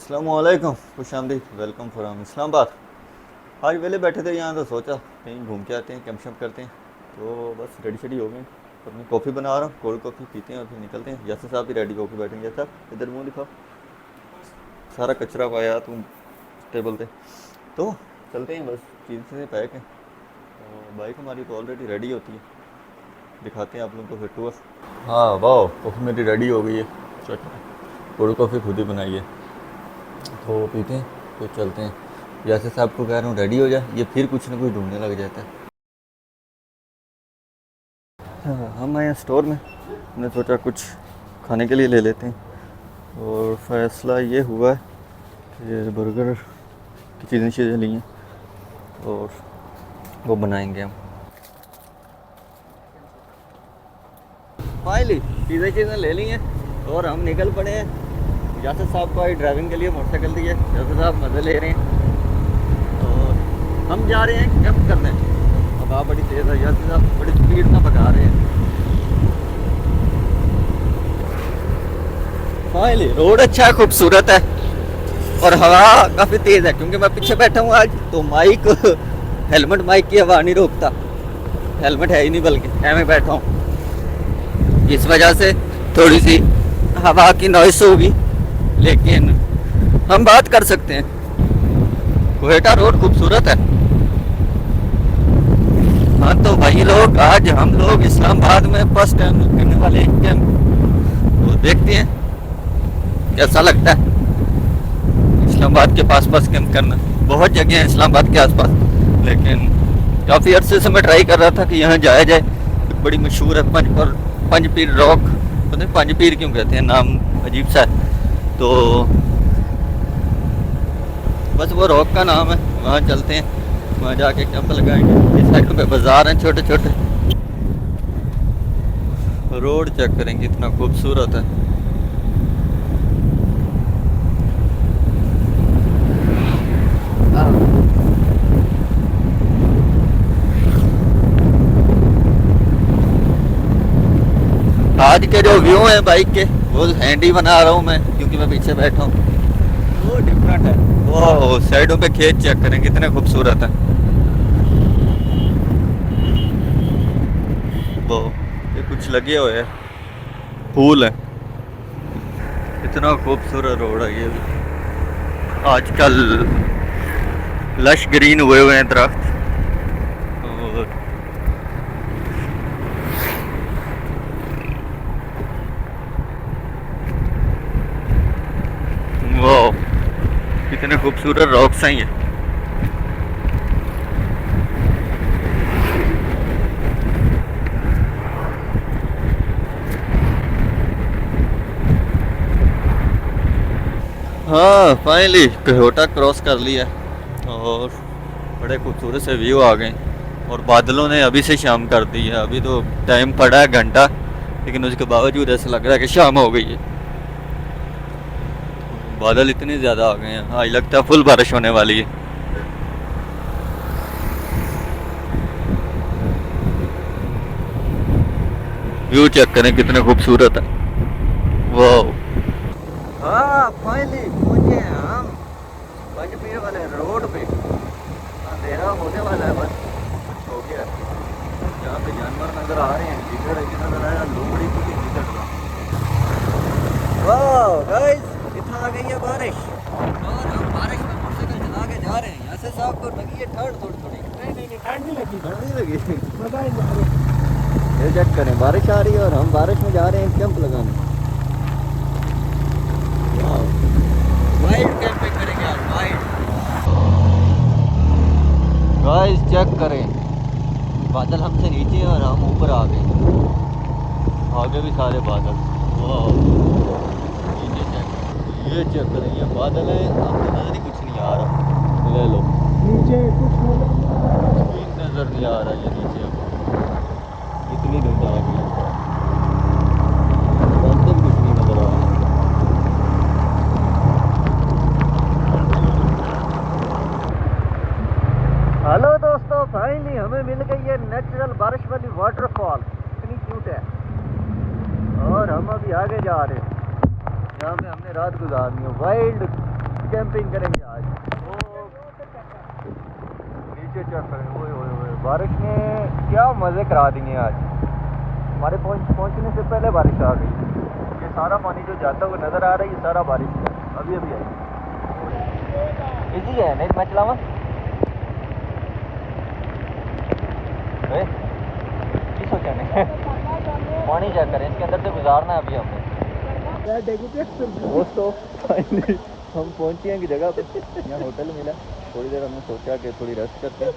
अस्सलामुअलैकुम, खुश आमदीद, वेलकम फ्राम इस्लामाबाद। आज वेले बैठे थे यहाँ तो सोचा कहीं घूम के आते हैं, कैंप शैम्प करते हैं। तो बस रेडी शेडी हो गए, तो मैं कॉफ़ी बना रहा हूँ, कोल्ड कॉफ़ी पीते हैं और फिर निकलते हैं। जैसे साहब भी रेडी होकर बैठेंगे। साहब इधर मुँह दिखाओ, सारा कचरा पाया तुम टेबल पे। तो चलते हैं, बस चीज़ें पैक हैं। तो बाइक हमारी तो ऑलरेडी रेडी होती है, दिखाते हैं आप लोगों को फिर टूर। हाँ वाह, कॉफ़ी मेरी रेडी हो गई है। चेक, कोल्ड कॉफ़ी खुद ही बनाई है। तो पीते हैं, तो चलते हैं। जैसे साहब को कह रहा हूँ रेडी हो जाए, ये फिर कुछ ना कुछ ढूंढने लग जाता है। हाँ, हम आए हैं स्टोर में, हमने सोचा कुछ खाने के लिए ले लेते हैं। और फैसला ये हुआ है कि बर्गर की चीज़ें ली हैं और वो बनाएंगे हम। फाइनली चीज़ें ले ली हैं और हम निकल पड़े हैं। यासर साहब को आई ड्राइविंग के लिए मोटरसाइकिल दी है, यासर साहब मज़े ले रहे हैं और हम जा रहे हैं कैंप करने। हवा बड़ी तेज़ है, यासर साहब बड़ी स्पीड में भगा रहे हैं। फाइनली रोड अच्छा है, खूबसूरत है और हवा काफ़ी तेज़ है। क्योंकि मैं पीछे बैठा हूँ आज, तो माइक हेलमेट माइक की हवा नहीं रोकता। हेलमेट है ही नहीं, बल्कि मैं बैठा हूँ, इस वजह से थोड़ी सी हवा की नॉइस होगी, लेकिन हम बात कर सकते हैं। कोहेटा रोड खूबसूरत है। हाँ तो भाई लोग, आज हम लोग इस्लामाबाद में फर्स्ट टाइम करने वाले कैंप, तो देखते हैं कैसा लगता है इस्लामाबाद के पास कैंप करना। बहुत जगह है इस्लामाबाद के आसपास, लेकिन काफ़ी अर्से से मैं ट्राई कर रहा था कि यहाँ जाया जाए। एक बड़ी मशहूर है पंजपीर रॉक, पता नहीं पंजपीर क्यों कहते हैं, नाम अजीब सा है। तो बस वो रॉक का नाम है, वहाँ चलते हैं, वहाँ जाके कैंप लगाएंगे। इस साइड पे बाज़ार हैं छोटे छोटे। रोड चेक करेंगे, इतना खूबसूरत है। आज के जो व्यू हैं बाइक के, वो हैंडी बना रहा हूँ मैं, क्योंकि मैं पीछे बैठा हूँ। वो डिफरेंट है। वो साइडों पे खेत चेक करें कितने खूबसूरत है। वो ये कुछ लगे हुए हैं, फूल है। इतना खूबसूरत रोड है ये भी। आजकल लश ग्रीन हुए हैं दरख्त। और वो कितने खूबसूरत रॉक्स हैं ये। हाँ फाइनली कहोटा क्रॉस कर लिया और बड़े खूबसूरत से व्यू आ गए। और बादलों ने अभी से शाम कर दी है। अभी तो टाइम पड़ा है घंटा, लेकिन उसके बावजूद ऐसा लग रहा है कि शाम हो गई है। बादल इतने ज़्यादा आ गए हैं, आज लगता है फुल बारिश होने वाली है। व्यू चेक करें कितने खूबसूरत है। वाह, हाँ फाइनली पहुंचे हैं हम पंजपीर वाले रोड पे। अंधेरा होने वाला है, बस कुछ हो गया। यहाँ पे जानवर नजर आ रहे हैं, गिदड़ नजर आया, लोमड़ी की गिदड़। वाह गाइस, इतना आ गई है बारिश और हम बारिश में मोटरसाइकिल चला के जा रहे हैं। यहाँ से साहब को लगी है ठंड थोड़ी थोड़ी। नहीं ठंड नहीं लगी, ठंड नहीं लगी, पता ही। ये चेक करें, बारिश आ रही है और हम बारिश में जा रहे हैं कैंप लगाने। वाइल्ड कैंपिंग करेंगे आज, वाइल्ड। गाइस चेक करें, बादल हमसे नीचे हैं और हम ऊपर आ गए, आगे भी सारे बादल। वाह, नीचे चेक, ये चेक करें, ये बादल है, आपको नजर ही कुछ नहीं आ रहा। ले लो, नीचे कुछ नजर नहीं आ रहा। ये नीचे इतनी धुंध आ गई, बादल कुछ नहीं नजर आ रहा। हेलो दोस्तों, फाइनली हमें मिल गई है नेचुरल बारिश वाली वाटरफॉल। इतनी क्यूट है और हम अभी आगे जा रहे हैं। यहाँ पे हमने रात गुजारनी है। वाइल्ड कैंपिंग करेंगे आज। वो नीचे चढ़ रहे हैं, ओए बारिश ने क्या मज़े करा दिए आज। हमारे पहुंचने से पहले बारिश आ गई। ये सारा पानी जो जाता हुआ नज़र आ रहा है, ये सारा बारिश है, अभी अभी आई। इजी है नहीं, मैं चलावा की सोचा नहीं। पानी चेक करें, इसके अंदर से गुजारना है अभी हमें। दोस्तों फाइनली हम पहुंचे हैं की जगह पे। यहाँ होटल मिला, थोड़ी देर हमने सोचा कि थोड़ी रेस्ट करते हैं,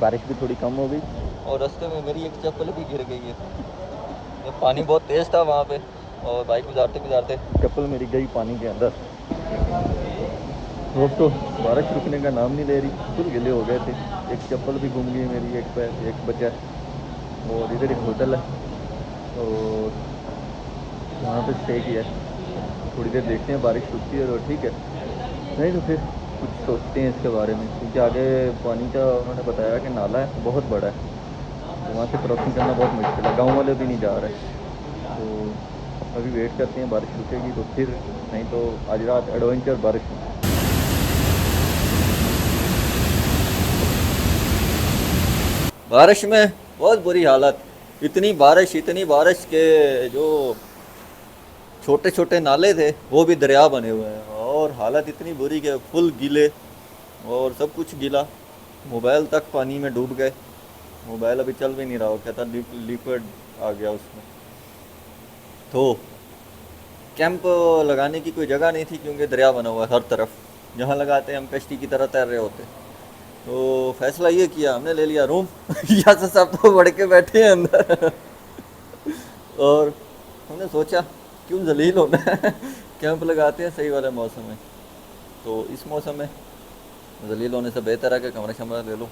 बारिश भी थोड़ी कम हो गई और रास्ते में मेरी एक चप्पल भी गिर गई है। ये पानी बहुत तेज़ था वहाँ पे और बाइक गुजारते गुजारते चप्पल मेरी गई पानी के अंदर। दोस्तों बारिश रुकने का नाम नहीं ले रही, फुल गिले हो गए थे। एक चप्पल भी घूम गई मेरी, एक पैर एक बचा। और इधर एक होटल है और वहाँ पे स्टे किया है। थोड़ी देर देखते हैं, बारिश रुकती है तो ठीक है, नहीं तो फिर कुछ सोचते हैं इसके बारे में, क्योंकि आगे पानी का उन्होंने बताया कि नाला है बहुत बड़ा है, तो वहाँ से क्रॉसिंग करना बहुत मुश्किल है। गांव वाले भी नहीं जा रहे, तो अभी वेट करते हैं बारिश रुकेगी तो फिर, नहीं तो आज रात एडवेंचर बारिश में। बारिश में बहुत बुरी हालत, इतनी बारिश के जो छोटे छोटे नाले थे वो भी दरिया बने हुए हैं और हालत इतनी बुरी कि फुल गीले और सब कुछ गीला। मोबाइल तक पानी में डूब गए, मोबाइल अभी चल भी नहीं रहा, कहता लिक्विड आ गया उसमें। तो कैंप लगाने की कोई जगह नहीं थी क्योंकि दरिया बना हुआ है हर तरफ, जहाँ लगाते हम कश्ती की तरह तैर रहे होते। तो फैसला ये किया, हमने ले लिया रूम। यहाँ से सब तो बढ़ के बैठे हैं अंदर। और हमने सोचा क्यों जलील होना है, कैंप लगाते हैं सही वाले मौसम में। तो इस मौसम में जलील होने से बेहतर है कि कमरा शमरा ले लो,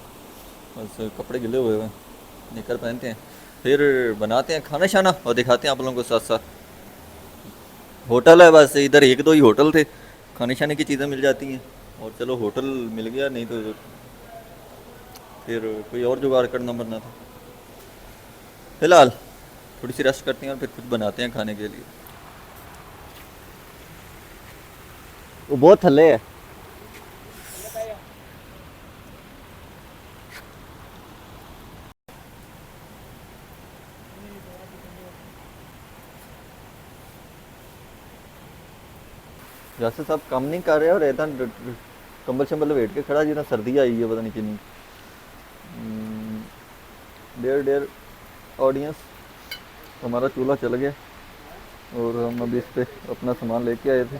बस कपड़े गिले हुए हैं निकर पहनते हैं, फिर बनाते हैं खाना शाना और दिखाते हैं आप लोगों को साथ साथ। होटल है बस इधर, एक दो ही होटल थे, खाने शाने की चीज़ें मिल जाती हैं। और चलो होटल मिल गया, नहीं तो फिर कोई और जुगाड़ करना बनना था। फिलहाल थोड़ी सी रेस्ट करते हैं और फिर कुछ बनाते हैं खाने के लिए। वो बहुत थल्ले है। जैसे सब काम नहीं कर रहे और इतना कंबल शंबल वेट के खड़ा, जितना सर्दी आई है पता नहीं कितनी। डेढ़ डेढ़ ऑडियंस, हमारा चूल्हा चल गया और हम अभी इस पर अपना सामान लेके आए थे,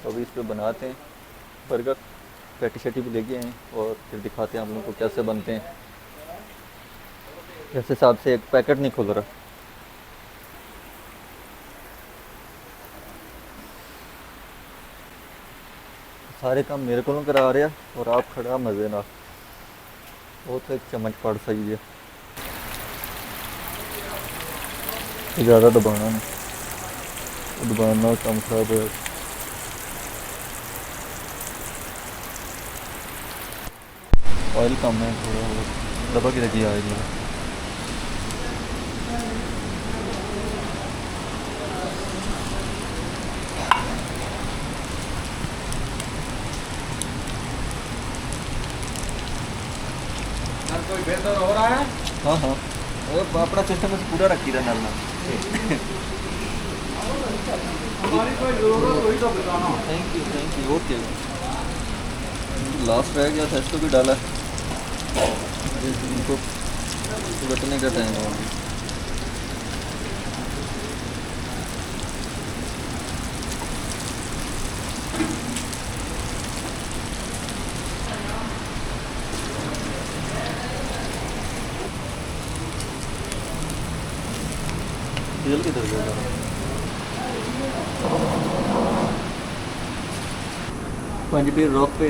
अभी इस पर बनाते हैं बर्गर। पैटी शैटी भी लेके आए हैं और फिर दिखाते हैं आप लोगों को कैसे बनते हैं। जैसे हिसाब से एक पैकेट नहीं खुल रहा। सारे काम मेरे को करा रहे हैं और आप खड़ा मज़े ना, वो तो एक चम्मच पड़ सही है, ज़्यादा दबाना नहीं, दबाना कम खराब है। ऑयल कम है थोड़ा, वो दबा की लगी आएगी। कोई बेहतर हो रहा है? हाँ हाँ, अपना सिस्टम पूरा रखी था डालना। हमारी कोई जरूरत हुई तो बताना। Thank you okay. लास्ट रह गया था, इसको भी डाला, इनको रखने का टाइम हो गया। तेल किधर गया? पंजबीर रॉक पे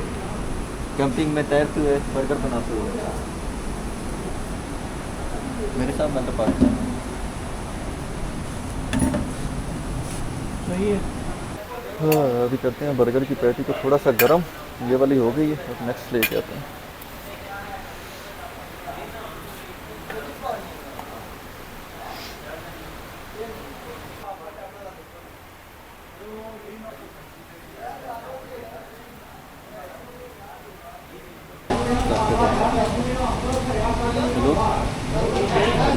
कैंपिंग में तैरते हुए बर्गर बनाते हुए मेरे साथ मैं तो पास सही है। हाँ, अभी करते हैं बर्गर की पैटी को थोड़ा सा गर्म, ये वाली हो गई है, अब नेक्स्ट लेके आते हैं। हेलो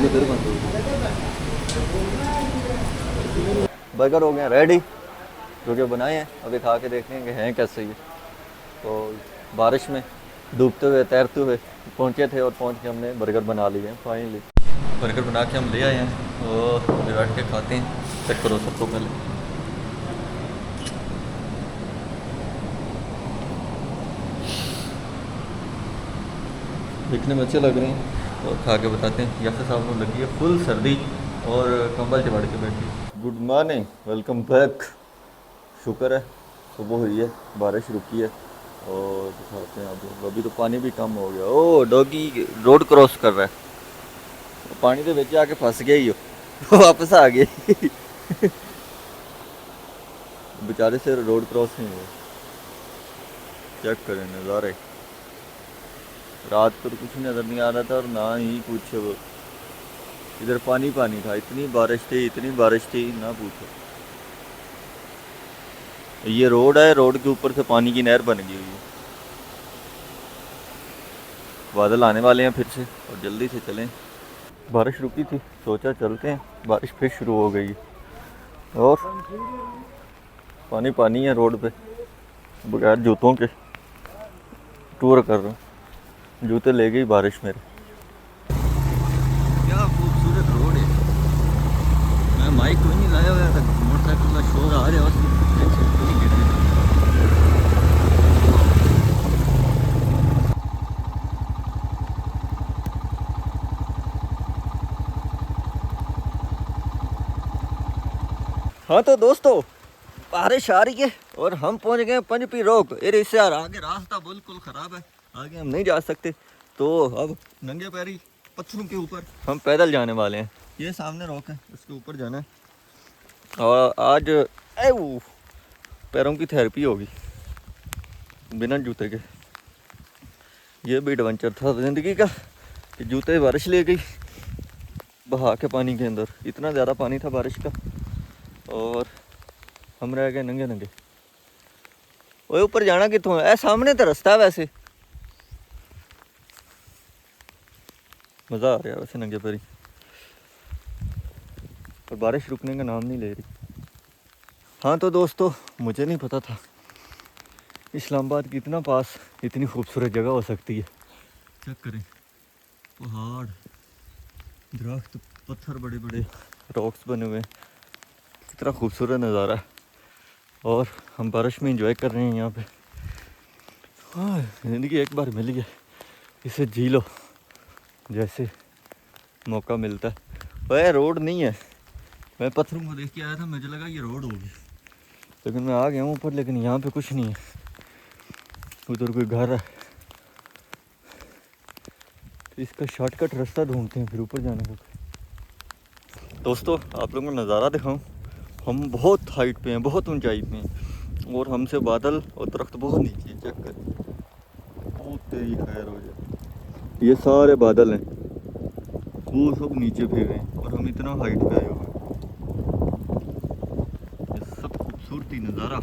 ये फिर बंद हो गया। बर्गर हो गए रेडी, जो कि बनाए हैं, अभी खा के देखेंगे हैं कैसे ये। तो बारिश में डूबते हुए तैरते हुए पहुंचे थे और पहुंच के हमने बर्गर बना लिए हैं फाइनली। बर्गर बना के हम ले आए हैं और अभी बैठ के खाते हैं। चेक करो सबको पहले, दिखने में अच्छे लग रहे हैं और खा के बताते हैं। जैसे साहब को लगी है फुल सर्दी और कंबल चिपड़ के बैठी। Good morning, welcome back. शुक्र है सुबह हुई है, बारिश रुकी है और दिखाते हैं आपको। अभी तो पानी भी कम हो गया। ओ डॉगी रोड क्रॉस कर रहा है, पानी के ਵਿੱਚ आके फंस गया ही हो वापस आ गए बेचारे से रोड क्रॉस नहीं हुआ। चेक करें नज़ारे, रात को तो कुछ नज़र नहीं आ रहा था और ना ही कुछ इधर पानी पानी था। इतनी बारिश थी, इतनी बारिश थी ना पूछो। ये रोड है, रोड के ऊपर से पानी की नहर बन गई हुई है। बादल आने वाले हैं फिर से और जल्दी से चलें। बारिश रुकी थी, सोचा चलते हैं, बारिश फिर शुरू हो गई और पानी पानी है रोड पे। बगैर जूतों के टूर कर रहा हूँ, जूते ले गई बारिश मेरे। क्या खूबसूरत रोड है। मैं माइक कोई नहीं लाया हुआ था, मोटरसाइकिल का शोर आ रहा है। हाँ तो दोस्तों, बारिश आ रही है और हम पहुंच गए पंजपी रोक। अरे इससे यार आगे रास्ता बिल्कुल ख़राब है, आगे हम नहीं जा सकते। तो अब नंगे पैरी पत्थरों के ऊपर हम पैदल जाने वाले हैं। ये सामने रोक है, इसके ऊपर जाना है और आज पैरों की थेरेपी होगी बिना जूते के। ये भी एडवेंचर था ज़िंदगी का कि जूते बारिश ले गई बहा के पानी के अंदर। इतना ज़्यादा पानी था बारिश का और हम रह गए नंगे नंगे। वो ऊपर जाना कितों है? सामने तो रास्ता है वैसे। मज़ा आ रहा है वैसे नंगे पैरी, और बारिश रुकने का नाम नहीं ले रही। हाँ तो दोस्तों, मुझे नहीं पता था इस्लामाबाद की इतना पास इतनी खूबसूरत जगह हो सकती है। चेक करें, पहाड़, दरख्त, पत्थर, बड़े बड़े रॉक्स बने हुए हैं। कितना खूबसूरत नज़ारा है और हम बारिश में एंजॉय कर रहे हैं यहाँ पे। हाँ, ज़िंदगी एक बार मिली है, इसे जी लो जैसे मौका मिलता है। वह रोड नहीं है, मैं पत्थरों को देख के आया था, मुझे लगा ये रोड होगी, लेकिन मैं आ गया हूँ ऊपर। लेकिन यहाँ पे कुछ नहीं है, उधर कोई घर है। तो इसका शॉर्टकट रास्ता ढूंढते हैं फिर ऊपर जाने का। दोस्तों आप लोगों को नज़ारा दिखाऊं, हम बहुत हाइट पे हैं, बहुत ऊंचाई पे हैं और हमसे बादल और दरख्त बहुत नीचे हैं। चेक करें, बहुत तेरी खैर हो जाए। ये सारे बादल हैं, वो सब नीचे फिर रहे हैं और हम इतना हाइट पे आए हुए हैं। ये सब खूबसूरती नज़ारा।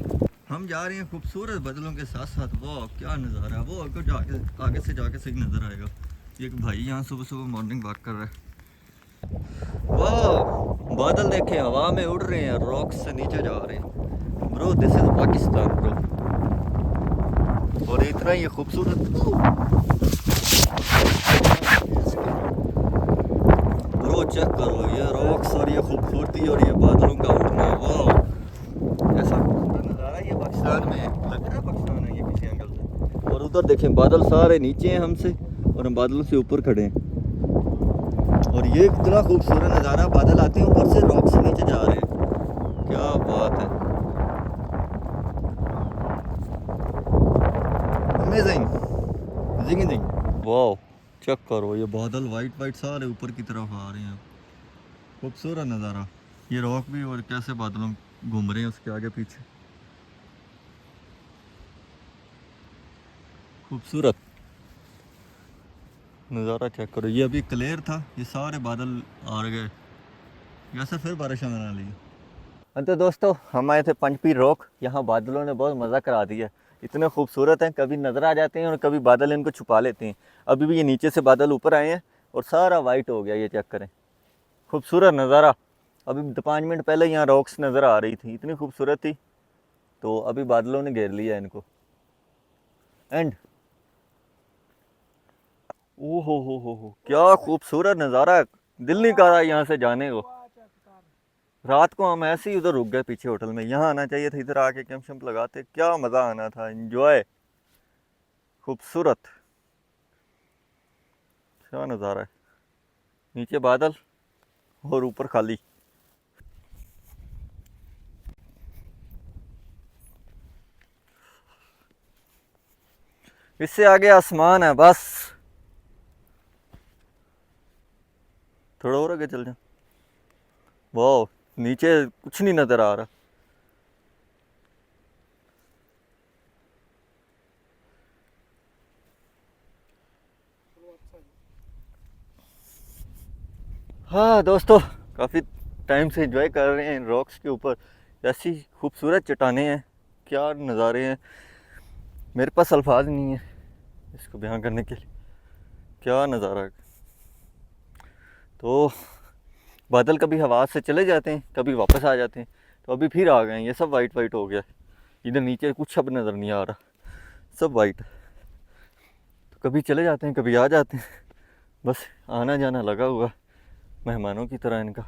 हम जा रहे हैं खूबसूरत बादलों के साथ साथ। वाह क्या नज़ारा है। वो अगर जाके आगे से जाके सही नज़र आएगा। एक भाई यहाँ सुबह सुबह मॉर्निंग वॉक कर रहा है। वाह, बादल देखे हवा में उड़ रहे हैं, रॉक्स से नीचे जा रहे हैं। Bro this is Pakistan bro. और इतना ये खूबसूरत ब्रो, चेक करो ये रॉक्स और ये खूबसूरती और ये बादलों का उड़ना। वाह, ऐसा खूबसूरत नज़ारा ये पाकिस्तान में है। लग रहा है पाकिस्तान है ये किसी एंगल से। और उधर देखें बादल सारे नीचे हैं हमसे और हम बादलों से ऊपर खड़े हैं। और ये इतना खूबसूरत नज़ारा, बादल आते हैं ऊपर से, रॉक से नीचे जा रहे हैं। क्या बात है, अमेजिंग जिंग। वाओ चेक करो, ये बादल वाइट वाइट सारे ऊपर की तरफ आ रहे हैं। खूबसूरत नज़ारा। ये रॉक भी और कैसे बादलों घूम रहे हैं उसके आगे पीछे। खूबसूरत नज़ारा चेक करो। ये अभी क्लियर था, ये सारे बादल आ गए, जैसे फिर बारिश आने वाली है। तो दोस्तों हम आए थे पंजपी रॉक। यहाँ बादलों ने बहुत मज़ा करा दिया। इतने खूबसूरत हैं, कभी नज़र आ जाते हैं और कभी बादल इनको छुपा लेते हैं। अभी भी ये नीचे से बादल ऊपर आए हैं और सारा वाइट हो गया, ये चेक करें, खूबसूरत नज़ारा। अभी 5 मिनट पहले यहाँ रॉक्स नज़र आ रही थी, इतनी खूबसूरत थी, तो अभी बादलों ने घेर लिया इनको। एंड ओ हो, क्या खूबसूरत नज़ारा है, दिल नहीं कर रहा यहाँ से जाने को। रात को हम ऐसे ही उधर रुक गए पीछे होटल में, यहाँ आना चाहिए था, इधर आके कैंप शैम्प लगाते, क्या मज़ा आना था, एंजॉय। खूबसूरत, क्या नज़ारा है, नीचे बादल और ऊपर खाली। इससे आगे आसमान है बस, थोड़ा और आगे चल जा। वाह, नीचे कुछ नहीं नज़र आ रहा। हाँ दोस्तों, काफ़ी टाइम से एंजॉय कर रहे हैं इन रॉक्स के ऊपर, ऐसी खूबसूरत चट्टानें हैं, क्या नज़ारे हैं, मेरे पास अल्फाज नहीं है इसको बयान करने के लिए, क्या नज़ारा है। तो बादल कभी हवा से चले जाते हैं, कभी वापस आ जाते हैं, तो अभी फिर आ गए हैं, ये सब वाइट वाइट हो गया, इधर नीचे कुछ अब नज़र नहीं आ रहा, सब वाइट। तो कभी चले जाते हैं, कभी आ जाते हैं, बस आना जाना लगा हुआ मेहमानों की तरह इनका।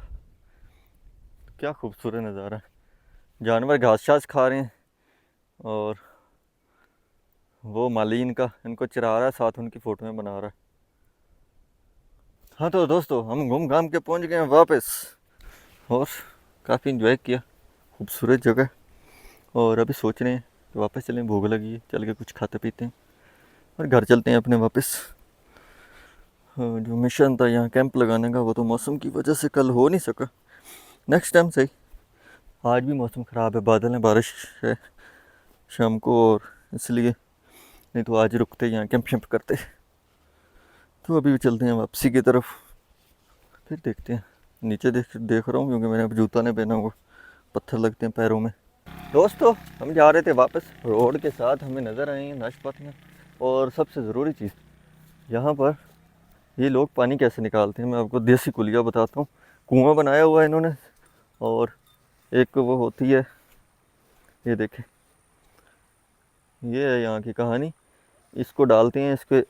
क्या खूबसूरत नज़ारा है, जानवर घास शास खा रहे हैं और वो माली इनका इनको चरा रहा है, साथ उनकी फ़ोटो में बना रहा है। हाँ तो दोस्तों, हम घूम घाम के पहुंच गए हैं वापस और काफ़ी इंजॉय किया, खूबसूरत जगह। और अभी सोच रहे हैं कि वापस चलें, भूख लगी है, चल के कुछ खाते पीते हैं और घर चलते हैं अपने वापस। जो मिशन था यहाँ कैंप लगाने का, वो तो मौसम की वजह से कल हो नहीं सका, नेक्स्ट टाइम सही। आज भी मौसम ख़राब है, बादल हैं, बारिश है शाम को, और इसलिए नहीं तो आज रुकते यहाँ कैंप शैम्प करते। तो अभी चलते हैं वापसी की तरफ, फिर देखते हैं। नीचे देख रहा हूँ क्योंकि मैंने अब जूता नहीं पहना हुआ, पत्थर लगते हैं पैरों में। दोस्तों, हम जा रहे थे वापस, रोड के साथ हमें नज़र आई हैं नाशपातियाँ, और सबसे ज़रूरी चीज़, यहाँ पर ये लोग पानी कैसे निकालते हैं, मैं आपको देसी कुलिया बताता हूँ। कुआं बनाया हुआ है इन्होंने, और एक वो होती है, ये देखें, ये है यहाँ की कहानी। इसको डालते हैं इसके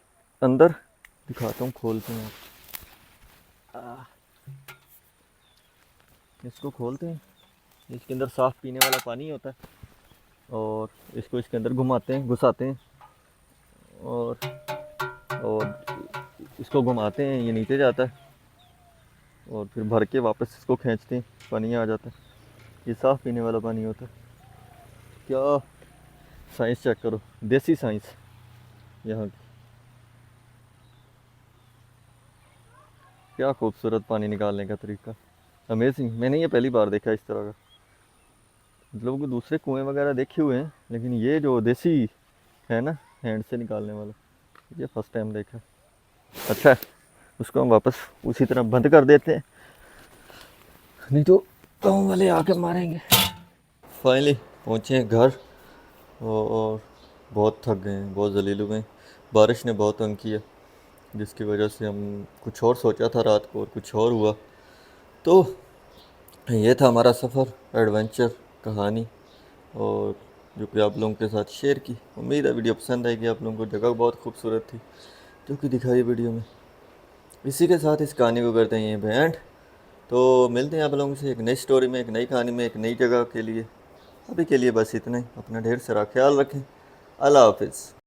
अंदर, दिखाता हूँ, खोलते हैं इसको, खोलते हैं, इसके अंदर साफ़ पीने वाला पानी होता है, और इसको इसके अंदर घुमाते हैं, घुसाते हैं, और इसको घुमाते हैं, ये नीचे जाता है, और फिर भर के वापस इसको खींचते हैं, पानी आ जाता है, ये साफ़ पीने वाला पानी होता है। क्या साइंस चेक करो, देसी साइंस यहाँ की, क्या खूबसूरत पानी निकालने का तरीका, अमेजिंग। मैंने ये पहली बार देखा इस तरह का, मतलब कि दूसरे कुएं वगैरह देखे हुए हैं, लेकिन ये जो देसी है ना, हैंड से निकालने वाला, ये फर्स्ट टाइम देखा। अच्छा है, उसको हम वापस उसी तरह बंद कर देते हैं, नहीं तो गाँव वाले आके मारेंगे। फाइनली पहुँचे हैं घर, और बहुत थक गए हैं, बहुत जलील हो गए हैं। बारिश ने बहुत तंग किया, जिसकी वजह से हम कुछ और सोचा था रात को और कुछ और हुआ। तो ये था हमारा सफ़र, एडवेंचर कहानी, और जो कि आप लोगों के साथ शेयर की। उम्मीद है वीडियो पसंद आएगी आप लोगों को, जगह बहुत खूबसूरत थी जो कि दिखाई वीडियो में। इसी के साथ इस कहानी को करते हैं यहीं पे एंड। तो मिलते हैं आप लोगों से एक नई स्टोरी में, एक नई कहानी में, एक नई जगह के लिए। अभी के लिए बस इतना ही, अपना ढेर सारा ख्याल रखें, अल्लाह हाफिज़।